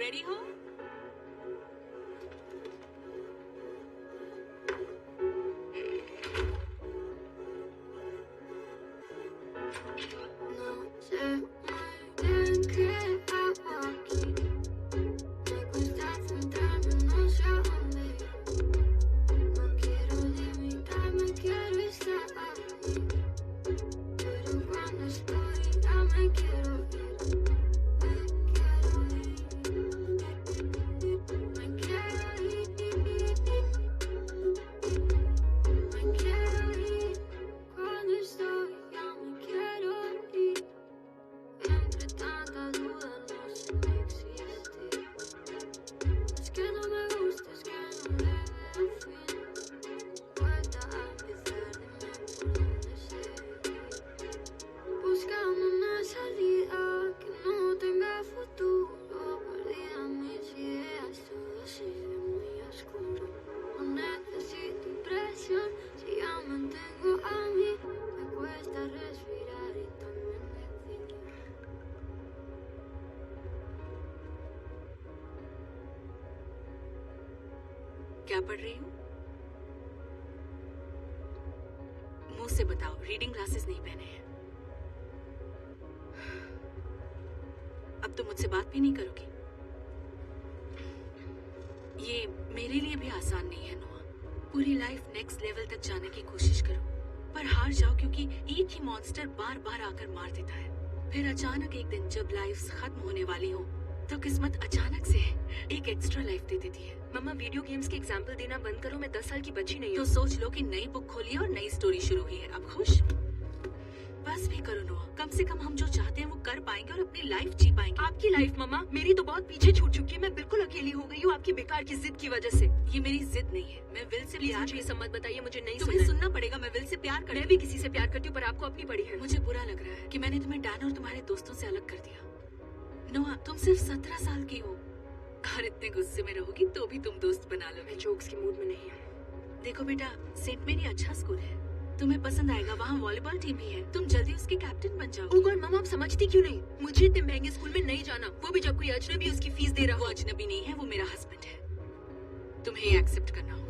Ready हो? क्या पढ़ रही हो? मुंह से बताओ, रीडिंग ग्लासेस नहीं पहने हैं। अब तो मुझसे बात भी नहीं करोगी। ये मेरे लिए भी आसान नहीं है नोआ। पूरी लाइफ नेक्स्ट लेवल तक जाने की कोशिश करो, पर हार जाओ क्योंकि एक ही मॉन्स्टर बार बार आकर मार देता है। फिर अचानक एक दिन जब लाइफ खत्म होने वाली हो तो किस्मत अचानक से एक एक्स्ट्रा लाइफ दे देती है। मम्मा वीडियो गेम्स के एग्जाम्पल देना बंद करो, मैं 10 साल की बच्ची नहीं तो हूँ। सोच लो कि नई बुक खोली है और नई स्टोरी शुरू हुई है। अब खुश? बस भी करो नोआ, कम से कम हम जो चाहते हैं वो कर पाएंगे और अपनी लाइफ जी पाएंगे। आपकी लाइफ मम्मा, मेरी तो बहुत पीछे छूट चुकी है। मैं बिल्कुल अकेली हो गई हूँ आपकी बेकार की जिद की वजह से। ये मेरी जिद नहीं है, मैं विल से प्लीज प्यार मुझे ये सब मत बताइए, मुझे नहीं तुम्हें सुनना पड़ेगा। मैं विल से प्यार मैं करती भी किसी से प्यार करती हूँ, पर आपको अपनी पड़ी है। मुझे बुरा लग रहा है कि मैंने तुम्हें डैन और तुम्हारे दोस्तों से अलग कर दिया। नोआ, तुम सिर्फ 17 साल की हो और इतने गुस्से में रहोगी तो भी तुम दोस्त बना लो। मैं जोक्स की मूड में नहीं हूँ। देखो बेटा, सेंट मेरी अच्छा स्कूल है, तुम्हें पसंद आएगा। वहाँ वॉलीबॉल टीम भी है, तुम जल्दी उसकी कैप्टन बन जाओ। ओह गॉड मम्मा, आप समझती क्यों नहीं? मुझे इतने महंगे स्कूल में नहीं जाना, वो भी जब कोई अजनबी उसकी फीस दे रहा वो हो। अजनबी नहीं है, वो मेरा हस्बैंड है। तुम्हें ये एक्सेप्ट करना होगा।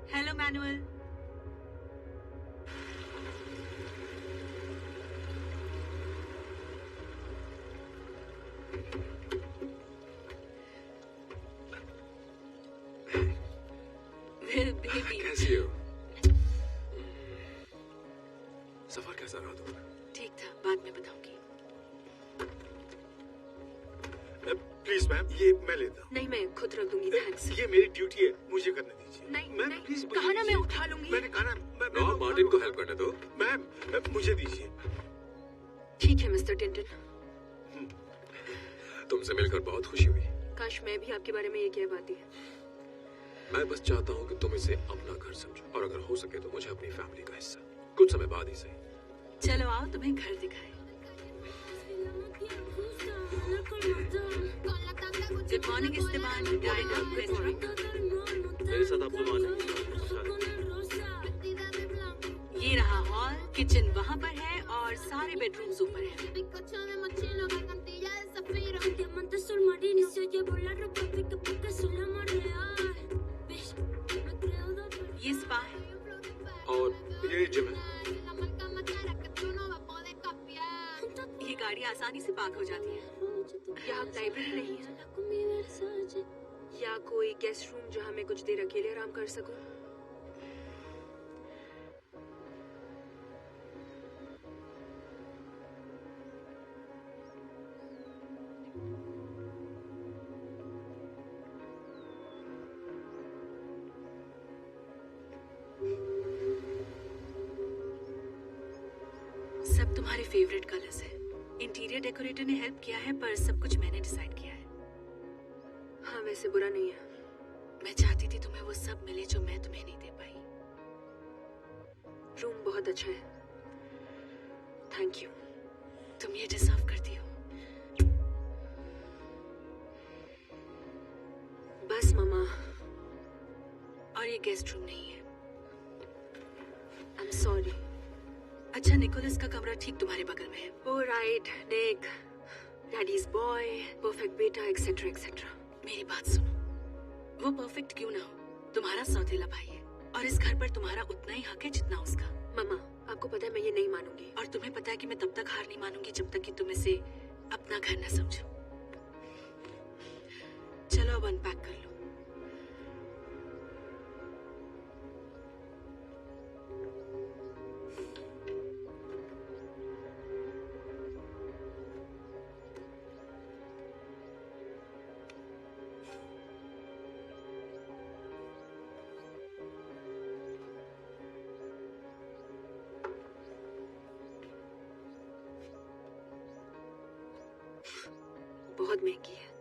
Hello manual. वेल बेबी, कैसी हो? सफर कैसा रहा तुम्हारा? ठीक था, बाद में बताऊंगी। प्लीज मैम, ये मैं लेता हूँ। नहीं, मैं खुद रख दूंगी, थैंक्स। ये मेरी ड्यूटी है, मुझे करने दीजिए। नहीं मैम नहीं, प्लीज, कहा ना मैं उठा लूंगी। मैंने कहा ना। रॉब, मार्टिन को हेल्प करने दो। मैम मुझे दीजिए। ठीक है मिस्टर टिंटन। तुमसे मिलकर बहुत खुशी हुई। काश मैं भी आपके बारे में ये कह पाती। मैं बस चाहता हूँ कि तुम इसे अपना घर समझो, और अगर हो सके तो मुझे अपनी फैमिली का हिस्सा, कुछ समय बाद ही सही। चलो आओ, तुम्हें घर दिखाए। Good morning Esteban, dinar restaurant. मेरे साथ आपको आना है। ये रहा हॉल, किचन वहाँ पर है और सारे बेडरूम्स ऊपर हैं। ये स्पा है और ये जिम है। ये गाड़ी आसानी से पार्क हो जाती है। यहाँ लाइब्रेरी नहीं है या कोई गेस्ट रूम जहाँ मैं कुछ देर अकेले आराम कर सकूं? सब तुम्हारे फेवरेट कलर्स हैं। इंटीरियर डेकोरेटर ने हेल्प किया है पर सब कुछ मैंने डिसाइड किया है। हाँ वैसे बुरा नहीं है। मैं चाहती थी तुम्हें वो सब मिले जो मैं तुम्हें नहीं दे पाई। रूम बहुत अच्छा है। Thank you. तुम ये डिजर्व करती हो। बस मामा। और ये गेस्ट रूम नहीं है। I am sorry. अच्छा, निकोलस का कमरा ठीक तुम्हारे बगल में है। ओ राइट, निक, डैडीज बॉय, परफेक्ट बेटा, एक्सेट्रा एक्सेट्रा। मेरी बात सुनो, वो परफेक्ट क्यों ना हो, तुम्हारा सौतेला भाई है और इस घर पर तुम्हारा उतना ही हक है जितना उसका। मामा, आपको पता है मैं ये नहीं मानूंगी। और तुम्हें पता है कि मैं तब तक हार नहीं मानूंगी जब तक कि तुम इसे अपना घर न समझो। चलो अब अनपैक कर लो। बहुत महंगी है।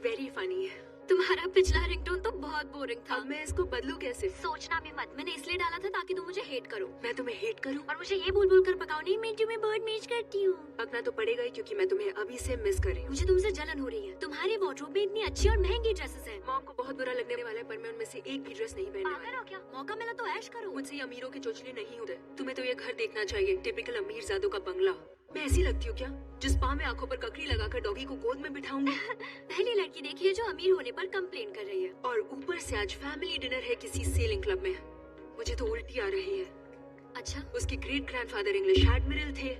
वेरी फनी है। तुम्हारा पिछला रिंगटोन तो बहुत बोरिंग था। अब मैं इसको बदलूं कैसे? सोचना भी मत, मैंने इसलिए डाला था ताकि तुम मुझे हेट करो मैं तुम्हें हेट करूं? और मुझे ये बोल बोल कर पकाओ नहीं मैं तुम्हें बर्ड मीट करती हूँ। पकना तो पड़ेगा ही क्योंकि मैं तुम्हें अभी से मिस कर रही हूँ। मुझे तुमसे जलन हो रही है। तुम्हारे वार्डरोब में इतनी अच्छी और महंगी ड्रेसेस हैं। मॉम को बहुत बुरा लगने वाला है पर मैं उनमें से एक भी ड्रेस नहीं पहनने वाली। पागल हो क्या? मौका मिला तो ऐश करो। मुझसे ये अमीरों के चोचले नहीं होते। तुम्हें तो ये घर देखना चाहिए, टिपिकल अमीर ज़ादों का बंगला। मैं ऐसी लगती हूँ क्या, जिस पाँव में आंखों पर ककड़ी लगाकर डॉगी को गोद में बिठाऊंगी? पहली लड़की देखी है जो अमीर होने पर कंप्लेन कर रही है। और ऊपर से आज फैमिली डिनर है किसी सेलिंग क्लब में। मुझे तो उल्टी आ रही है। अच्छा, उसके ग्रेट ग्रैंडफादर इंग्लिश एडमिरल थे।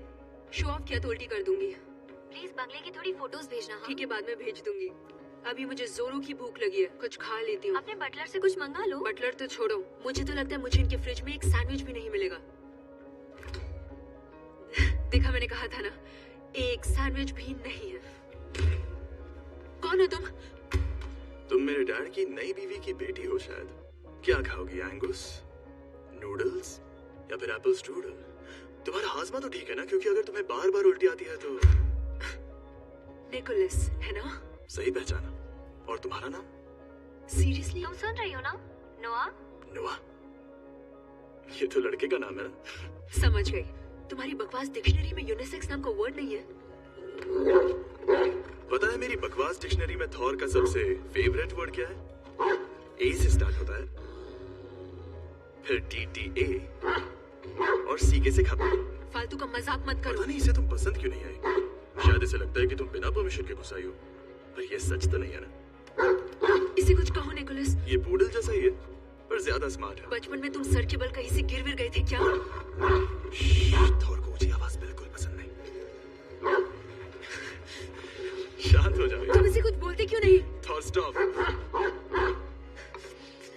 शो ऑफ किया तो उल्टी कर दूंगी। प्लीज बंगले की थोड़ी फोटोज भेजना। हाँ? ठीक है, बाद में भेज दूंगी। अभी मुझे जोरों की भूख लगी है, कुछ खा लेती हूँ। अपने बटलर से कुछ मंगा लो। बटलर तो छोड़ो, मुझे तो लगता है मुझे इनके फ्रिज में एक सैंडविच भी नहीं मिलेगा। देखा, मैंने कहा था ना, एक सैंडविच भी नहीं है। कौन हो तुम? तुम मेरे डैड की नई बीवी की बेटी हो शायद। क्या खाओगी, एंगुस, नूडल्स या फिर एप्पल स्ट्रूडल? तुम्हारा हाजमा तो ठीक है ना, क्योंकि अगर तुम्हें बार बार उल्टी आती है तो। निकोलस है ना? सही पहचाना। और तुम्हारा नाम? सीरियसली? तुम सुन रही हो ना? नोआ। नोआ? ये तो लड़के का नाम है ना। समझ गई। तुम्हारी बकवास डिक्शनरी में यूनिसेक्स नाम का वर्ड नहीं है। पता है मेरी बकवास डिक्शनरी में थॉर का सबसे फेवरेट वर्ड क्या है? ए से स्टार्ट होता है, फिर TTA और CK से खत्म। फालतू का मजाक मत करो। पता नहीं इसे तुम पसंद क्यों नहीं आई। शायद इसे लगता है कि तुम बिना परमिशन के घुस आई हो, पर ये सच तो नहीं है ना। इसे कुछ कहो निकोलस। ये पूडल जैसा ही है पर ज्यादा स्मार्ट है। बचपन में तुम सर के बल कहीं से गिर विर गए थे क्या? थॉर को ऊंची आवाज बिल्कुल पसंद नहीं। शांत हो जाओ। तुम इसे कुछ बोलते क्यों नहीं? Thor stop.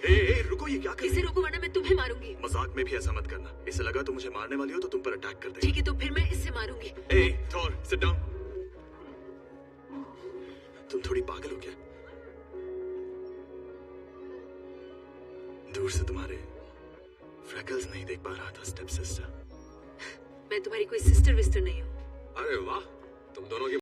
ए, रुको, ये क्या कर रही इसे हो? रोको वरना मैं तुम्हें मारूंगी। मजाक में भी ऐसा मत करना। इसे लगा तुम मुझे मारने वाली हो तो तुम पर अटैक कर देगी। ठीक है, तो फिर मैं इससे मारूंगी। ए, थॉर, सिट डाउन। तुम थोड़ी पागल हो क्या? दूर से तुम्हारे फ्रैकल्स नहीं देख पा रहा था स्टेप सिस्टर। मैं तुम्हारी कोई सिस्टर विस्टर नहीं हूँ। अरे वाह, तुम दोनों की